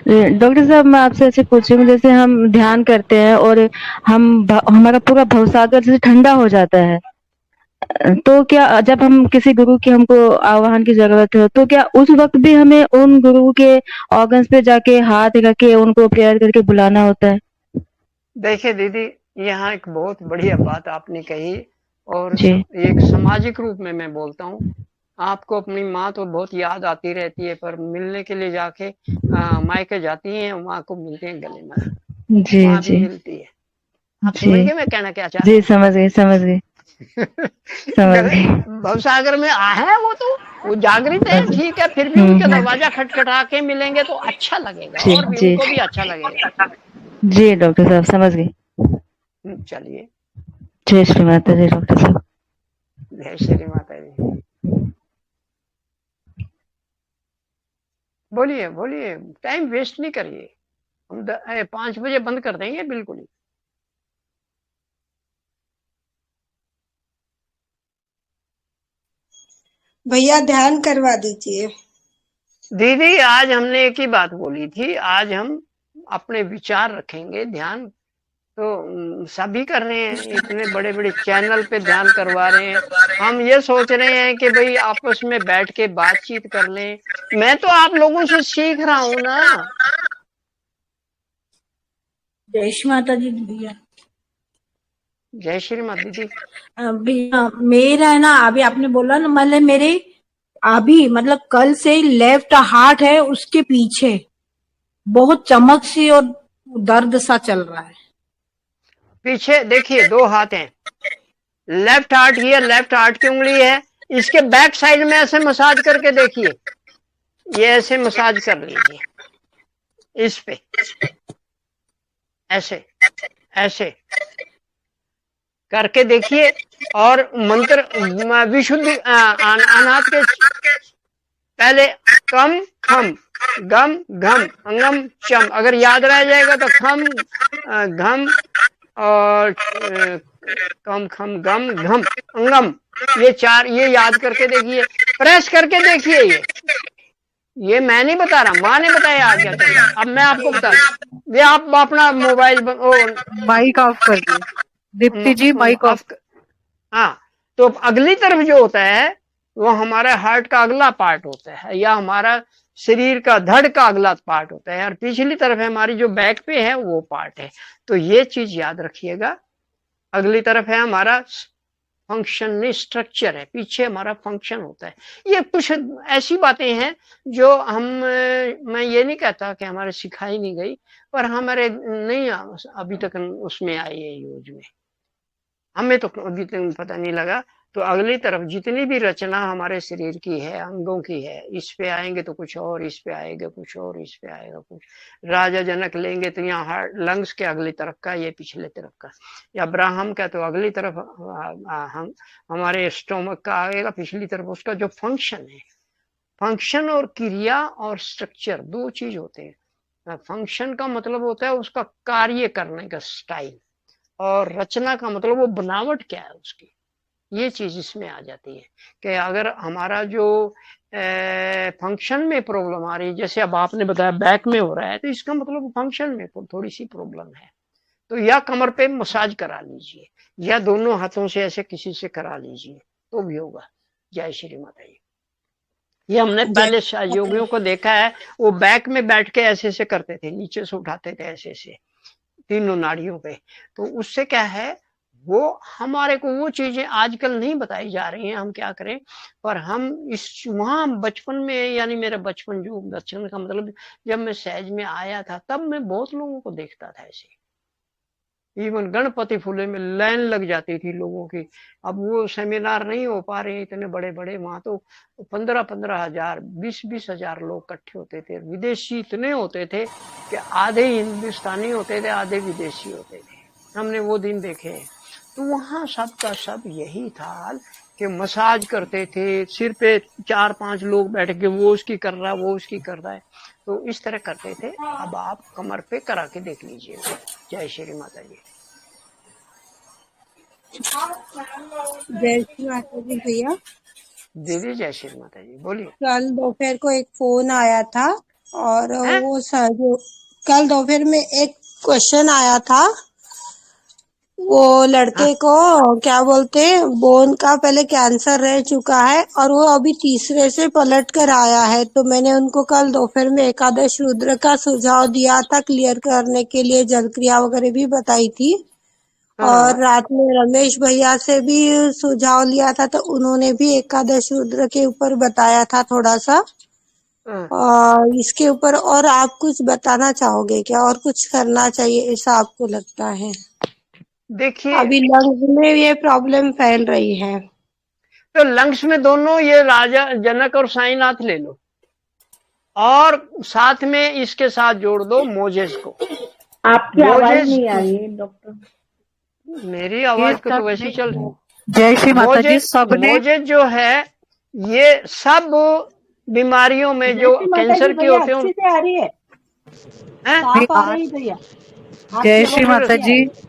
Doctor साहब मैं आपसे ऐसे पूछ रही हूँ, जैसे हम ध्यान करते हैं और हमारा पूरा भवसागर जैसे ठंडा हो जाता है, तो क्या जब हम किसी गुरु की हमको आह्वान की जरूरत हो, तो क्या उस वक्त भी हमें उन गुरु के ऑर्गन्स पे जाके हाथ करके उनको प्रेयर करके बुलाना होता है? देखिए दीदी, यहाँ एक बहुत बढ़िया बात आपने कही। और जी। एक सामाजिक रूप में मैं बोलता हूँ, आपको अपनी माँ तो बहुत याद आती रहती है, पर मिलने के लिए जाके मायके जाती हैं, माँ को मिलते हैं गले में, जी। माँ भी जी। मिलती है। आप समझ जी। गए मैं कहना क्या चाह जी रहा हूँ? समझ गई, समझ गई। समझ गले गई। भवसागर में है वो, तो वो जागृत है, ठीक है, फिर भी उनका हम्म। दरवाजा खटखटा के मिलेंगे तो अच्छा लगेगा, जी। और भी जी। उनको भी अच्छा लगेगा। जी डॉक्टर साहब समझ गई। चलिए। जय श्री माता जी डॉक्टर साहब। जय श्री माता जी। बोलिए बोलिए, टाइम वेस्ट नहीं करिए। हम 5 बजे बंद कर देंगे बिल्कुल ही। भैया ध्यान करवा दीजिए। दीदी आज हमने एक ही बात बोली थी, आज हम अपने विचार रखेंगे, ध्यान तो सभी कर रहे हैं, इतने बड़े बड़े चैनल पे ध्यान करवा रहे हैं। हम ये सोच रहे हैं कि भाई आपस में बैठ के बातचीत कर लें। मैं तो आप लोगों से सीख रहा हूं ना। जय श्री माता जी भैया। जय श्री माता दीदी। भैया मेरा है ना, अभी आपने बोला ना, मतलब मेरे अभी मतलब कल से लेफ्ट हार्ट है उसके पीछे बहुत चमक सी और दर्द सा चल रहा है। पीछे देखिए, 2 हाथ हैं। लेफ्ट हार्ट, ये लेफ्ट हार्ट की उंगली है, इसके बैक साइड में ऐसे मसाज करके देखिए, ये ऐसे मसाज कर लीजिए इस पे, ऐसे ऐसे करके देखिए। और मंत्र विशुद्धि अनाथ के पहले कम खम गम घम अंगम चम, अगर याद रह जाएगा तो खम घम और कम खम गम घम अंगम, ये 4 ये याद करके देखिए, प्रेस करके देखिए। ये मैं नहीं बता रहा, माँ ने बताया आज्ञा चंद्र, अब मैं आपको बता रहा। ये आप अपना मोबाइल माइक ऑफ कर दो दीप्ति जी, माइक ऑफ। ऑफ। हाँ, तो अगली तरफ जो होता है वो हमारा हार्ट का अगला पार्ट होता है, या हमारा शरीर का धड़ का अगला पार्ट होता है, और पिछली तरफ है हमारी जो बैक पे है वो पार्ट है। तो ये चीज याद रखिएगा, अगली तरफ है हमारा फंक्शन स्ट्रक्चर है, पीछे हमारा फंक्शन होता है। ये कुछ ऐसी बातें हैं जो हम मैं ये नहीं कहता कि हमारे सिखाई नहीं गई, पर हमारे नहीं अभी तक उसमें आई है यूज में, हमें तो अभी तक पता नहीं लगा। तो अगली तरफ जितनी भी रचना हमारे शरीर की है, अंगों की है, इस पे आएंगे तो कुछ और, इस पे आएगा कुछ और, इस पे आएगा कुछ। राजा जनक लेंगे तो यहाँ हार्ट लंग्स के अगली तरफ का, ये पिछले तरफ का, या ब्राह्म का तो अगली तरफ हम हमारे स्टोमक का आएगा, पिछली तरफ उसका जो फंक्शन है। फंक्शन और क्रिया और स्ट्रक्चर 2 चीज होते हैं। फंक्शन का मतलब होता है उसका कार्य करने का स्टाइल, और रचना का मतलब वो बनावट क्या है उसकी, ये चीज इसमें आ जाती है। कि अगर हमारा जो फंक्शन में प्रॉब्लम आ रही है, जैसे अब आपने बताया बैक में हो रहा है, तो इसका मतलब फंक्शन में थोड़ी सी प्रॉब्लम है, तो या कमर पे मसाज करा लीजिए, या दोनों हाथों से ऐसे किसी से करा लीजिए तो भी होगा। जय श्री माता जी। ये हमने जय पहले योगियों को देखा है, वो बैक में बैठ के ऐसे ऐसे करते थे, नीचे से उठाते थे ऐसे ऐसे तीनों नाड़ियों पे। तो उससे क्या है, वो हमारे को वो चीजें आजकल नहीं बताई जा रही हैं, हम क्या करें। पर हम इस वहां बचपन में, यानी मेरा बचपन जो बचपन का मतलब, जब मैं सहज में आया था तब मैं बहुत लोगों को देखता था ऐसे, इवन गणपति फूले में लाइन लग जाती थी लोगों की। अब वो सेमिनार नहीं हो पा रहे इतने बड़े बड़े, वहां तो 15-15 हजार 20-20 हजार लोग इकट्ठे होते थे, विदेशी इतने होते थे कि आधे हिंदुस्तानी होते थे आधे विदेशी होते थे, हमने वो दिन देखे हैं। तो वहां सबका सब यही था कि मसाज करते थे, सिर पे 4-5 लोग बैठ के, वो उसकी कर रहा है वो उसकी कर रहा है, तो इस तरह करते थे। अब आप कमर पे करा के देख लीजिएगा। जय श्री माता जी। जय श्री माता जी भैया। दीदी जय श्री माता जी, बोलिए। कल दोपहर को एक फोन आया था और है? वो सर जो कल दोपहर में एक क्वेश्चन आया था, वो लड़के को क्या बोलते हैं, बोन का पहले कैंसर रह चुका है और वो अभी तीसरे से पलट कर आया है। तो मैंने उनको कल दोपहर में एकादश रुद्र का सुझाव दिया था क्लियर करने के लिए, जल क्रिया वगैरह भी बताई थी। और हाँ रात में रमेश भैया से भी सुझाव लिया था, तो उन्होंने भी एकादश रुद्र के ऊपर बताया था थोड़ा सा। हाँ। और इसके ऊपर और आप कुछ बताना चाहोगे क्या, और कुछ करना चाहिए ऐसा आपको लगता है? देखिए, अभी लंग्स में ये प्रॉब्लम फैल रही है। तो लंग्स में दोनों ये राजा जनक और साईनाथ ले लो, और साथ में इसके साथ जोड़ दो मोजेस को। आपकी आवाज मोजेस, नहीं आ रही है डॉक्टर। मेरी ये आवाज को तो सब वैसे ही चल रही। जय श्री माता जी। मोजेस सबने मोजेस जो है, ये सब बीमारियों में जो जैसी माता जी कैंसर के भैया होते हैं अच्छे से आ रही है, हैं? भी साफ आ आज रही है भैया, जय आपकी श्री आवाज माता अच्छी आ जी। रही है।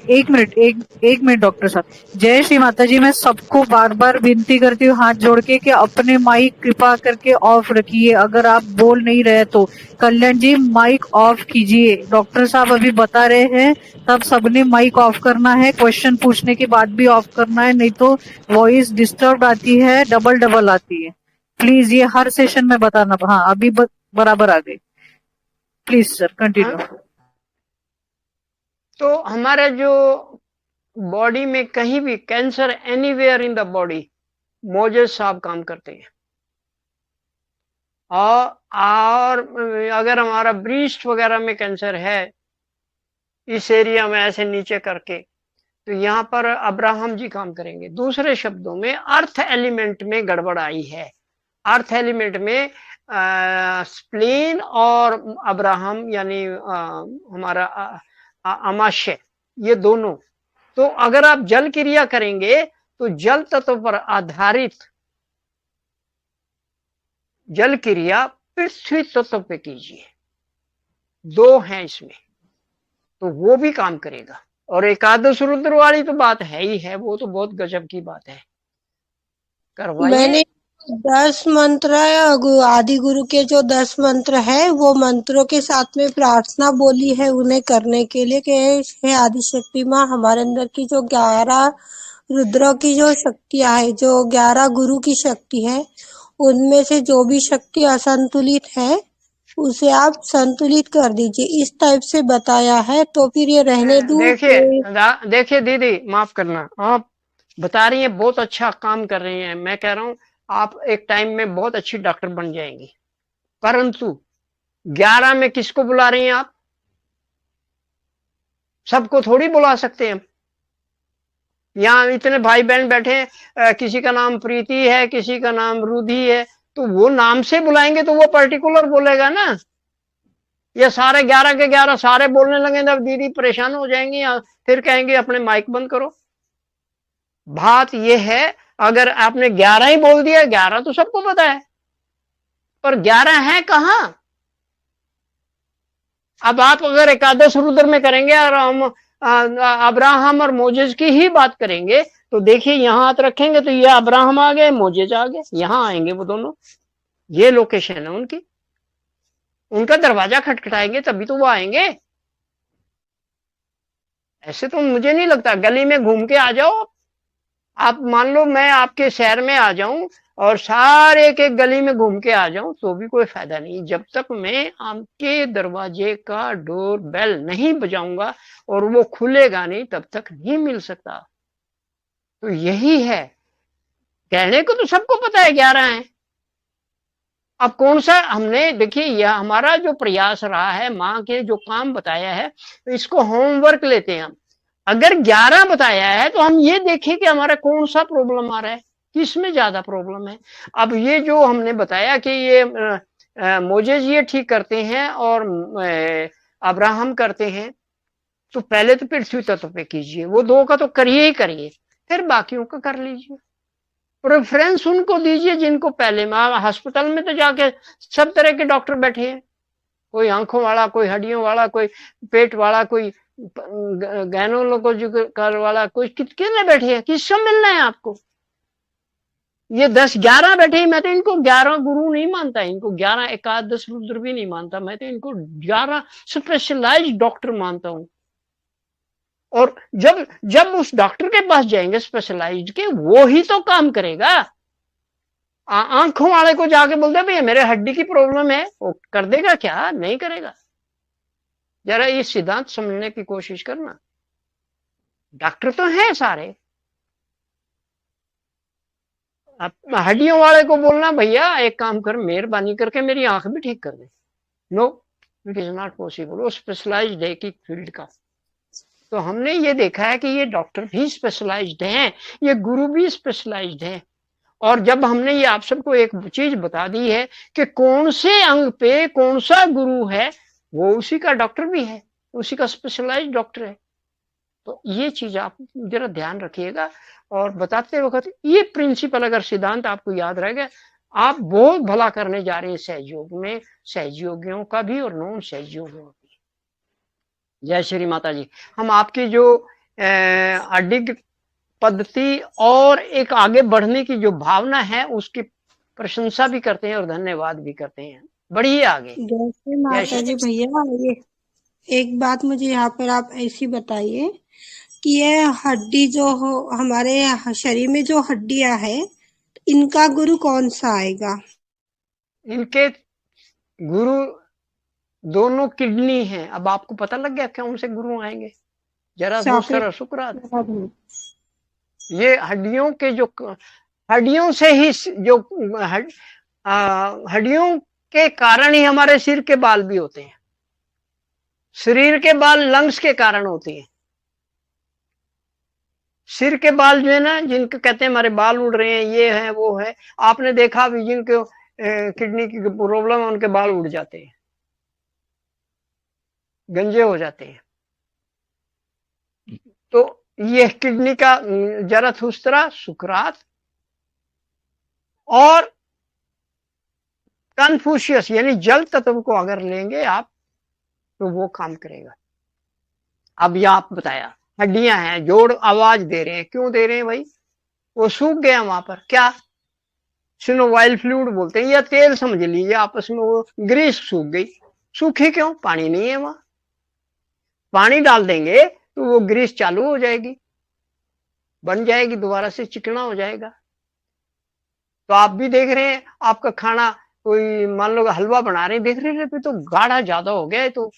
एक मिनट, एक मिनट डॉक्टर साहब। जय श्री माता जी। मैं सबको बार बार विनती करती हूँ हाथ जोड़ के कि अपने माइक कृपा करके ऑफ रखिए, अगर आप बोल नहीं रहे तो। कल्याण जी माइक ऑफ कीजिए, डॉक्टर साहब अभी बता रहे हैं, तब सबने माइक ऑफ करना है। क्वेश्चन पूछने के बाद भी ऑफ करना है, नहीं तो वॉइस डिस्टर्ब आती है, डबल डबल आती है। प्लीज ये हर सेशन में बताना। हाँ अभी बराबर आ गई। Please sir continue. तो हमारे जो बॉडी में कहीं भी cancer anywhere in the body, Moses साहब काम करते हैं। और अगर हमारा ब्रीस्ट वगैरह में कैंसर है, इस एरिया में ऐसे नीचे करके, तो यहाँ पर अब्राहम जी काम करेंगे। दूसरे शब्दों में अर्थ एलिमेंट में गड़बड़ आई है। अर्थ एलिमेंट में स्प्लीन और अब्राहम यानी हमारा अमाशय, ये दोनों। तो अगर आप जल क्रिया करेंगे तो जल तत्व पर आधारित जल क्रिया पृथ्वी तत्व पे कीजिए। दो हैं इसमें, तो वो भी काम करेगा। और एकादश रुद्र वाली तो बात है ही है, वो तो बहुत गजब की बात है, करवाइए। मैंने 10 मंत्र आदि गुरु के जो 10 मंत्र है, वो मंत्रों के साथ में प्रार्थना बोली है उन्हें करने के लिए कि हे आदि शक्ति माँ, हमारे अंदर की जो 11 रुद्रों की जो शक्तियां है, जो 11 गुरु की शक्ति है, उनमें से जो भी शक्ति असंतुलित है उसे आप संतुलित कर दीजिए, इस टाइप से बताया है। तो फिर ये रहने दूं देखिए दीदी, माफ करना, आप बता रही हैं बहुत अच्छा काम कर रही हैं, मैं कह रहा हूं आप एक टाइम में बहुत अच्छी डॉक्टर बन जाएंगी, परंतु 11 में किसको बुला रही हैं आप? सबको थोड़ी बुला सकते हैं। यहाँ इतने भाई बहन बैठे हैं, किसी का नाम प्रीति है, किसी का नाम रुधि है, तो वो नाम से बुलाएंगे तो वो पर्टिकुलर बोलेगा ना। ये सारे 11 के 11 सारे बोलने लगे तब दीदी परेशान हो जाएंगी, फिर कहेंगे अपने माइक बंद करो। बात ये है, अगर आपने 11 ही बोल दिया, 11 तो सबको पता है, पर 11 है कहां? अब आप अगर एकादश रुद्र में करेंगे और हम अब्राहम और मोजेस की ही बात करेंगे, तो देखिए यहां हाथ रखेंगे तो ये अब्राहम आ गए, मोजेस आ गए, यहां आएंगे वो दोनों। ये लोकेशन है उनकी, उनका दरवाजा खटखटाएंगे तभी तो वो आएंगे। ऐसे तो मुझे नहीं लगता। गली में घूम के आ जाओ आप, मान लो मैं आपके शहर में आ जाऊं और सारे एक एक गली में घूम के आ जाऊं, तो भी कोई फायदा नहीं, जब तक मैं आपके दरवाजे का डोर बेल नहीं बजाऊंगा और वो खुलेगा नहीं, तब तक नहीं मिल सकता। तो यही है, कहने को तो सबको पता है 11 है। अब कौन सा हमने, देखिए यह हमारा जो प्रयास रहा है, माँ के जो काम बताया है, तो इसको होमवर्क लेते हैं हम। अगर 11 बताया है तो हम ये देखें कि हमारा कौन सा प्रॉब्लम आ रहा है, किसमें ज्यादा प्रॉब्लम है। अब ये जो हमने बताया कि ये मोजेज ये ठीक करते हैं और अब्राहम करते हैं, तो पहले तो पृथ्वी तत्व पे कीजिए, वो दो का तो करिए ही करिए, फिर बाकियों का कर लीजिए। प्रेफरेंस उनको दीजिए जिनको पहले में। हॉस्पिटल में तो जाके सब तरह के डॉक्टर बैठे हैं, कोई आंखों वाला, कोई हड्डियों वाला, कोई पेट वाला, कोई गैनोलॉजिकल वाला, कोई कितने बैठे हैं, किससे मिलना है आपको? ये 10-11 बैठे हैं, मैं तो इनको 11 गुरु नहीं मानता, इनको 11 एकादश रुद्र भी नहीं मानता, मैं तो इनको 11 स्पेशलाइज्ड डॉक्टर मानता हूं। और जब जब उस डॉक्टर के पास जाएंगे स्पेशलाइज्ड के, वो ही तो काम करेगा। आंखों वाले को जाके बोलते भैया मेरे हड्डी की प्रॉब्लम है, वो कर देगा क्या? नहीं करेगा। जरा ये सिद्धांत समझने की कोशिश करना। डॉक्टर तो हैं सारे, हड्डियों वाले को बोलना भैया एक काम कर, मेहरबानी करके मेरी आंख भी ठीक कर दे, no, it is not possible. वो स्पेशलाइज्ड है कि फील्ड का। तो हमने ये देखा है कि ये डॉक्टर भी स्पेशलाइज्ड हैं, ये गुरु भी स्पेशलाइज्ड हैं। और जब हमने ये आप सबको एक चीज बता दी है कि कौन से अंग पे कौन सा गुरु है, वो उसी का डॉक्टर भी है, उसी का स्पेशलाइज्ड डॉक्टर है। तो ये चीज आप जरा ध्यान रखिएगा। और बताते वक्त ये प्रिंसिपल अगर सिद्धांत आपको याद रहेगा, आप बहुत भला करने जा रहे हैं सहयोग में, सहयोगियों का भी और नॉन सहयोगियों का भी। जय श्री माता जी। हम आपकी जो अडिग पद्धति और एक आगे बढ़ने की जो भावना है उसकी प्रशंसा भी करते हैं और धन्यवाद भी करते हैं। बढ़िए आगे। जय श्री माता जी। भैया ये एक बात मुझे यहाँ पर आप ऐसी बताइए कि ये हड्डी जो हो हमारे शरीर में जो हड्डियां है, इनका गुरु कौन सा आएगा? इनके गुरु दोनों किडनी हैं। अब आपको पता लग गया कौन से गुरु आएंगे? जरा दूसरा शुक्रात। ये हड्डियों के जो हड्डियों से ही जो हड्डियों के कारण ही हमारे सिर के बाल भी होते हैं। शरीर के बाल लंग्स के कारण होते हैं। सिर के बाल जो है ना, जिनको कहते हैं हमारे बाल उड़ रहे हैं, ये है वो है, आपने देखा भी जिनको किडनी की प्रॉब्लम है उनके बाल उड़ जाते हैं, गंजे हो जाते हैं। तो ये किडनी का जरथुस्त्रा, सुकरात और कन्फ्यूशियस यानी जल तत्व को अगर लेंगे आप तो वो काम करेगा। अब ये आप बताया हड्डियां हैं, जोड़ आवाज दे रहे हैं, क्यों दे रहे हैं भाई? वो सूख गया वहां पर, क्या सिनोवाइल फ्लूइड बोलते हैं, या तेल समझ लीजिए आपस में, वो ग्रीस सूख गई। सूखी क्यों? पानी नहीं है वहां। पानी डाल देंगे तो वो ग्रीस चालू हो जाएगी, बन जाएगी, दोबारा से चिकना हो जाएगा। तो आप भी देख रहे हैं आपका खाना, कोई मान लो हलवा बना रहे हैं, देख रहे हैं तो गाढ़ा ज्यादा हो गया है, तो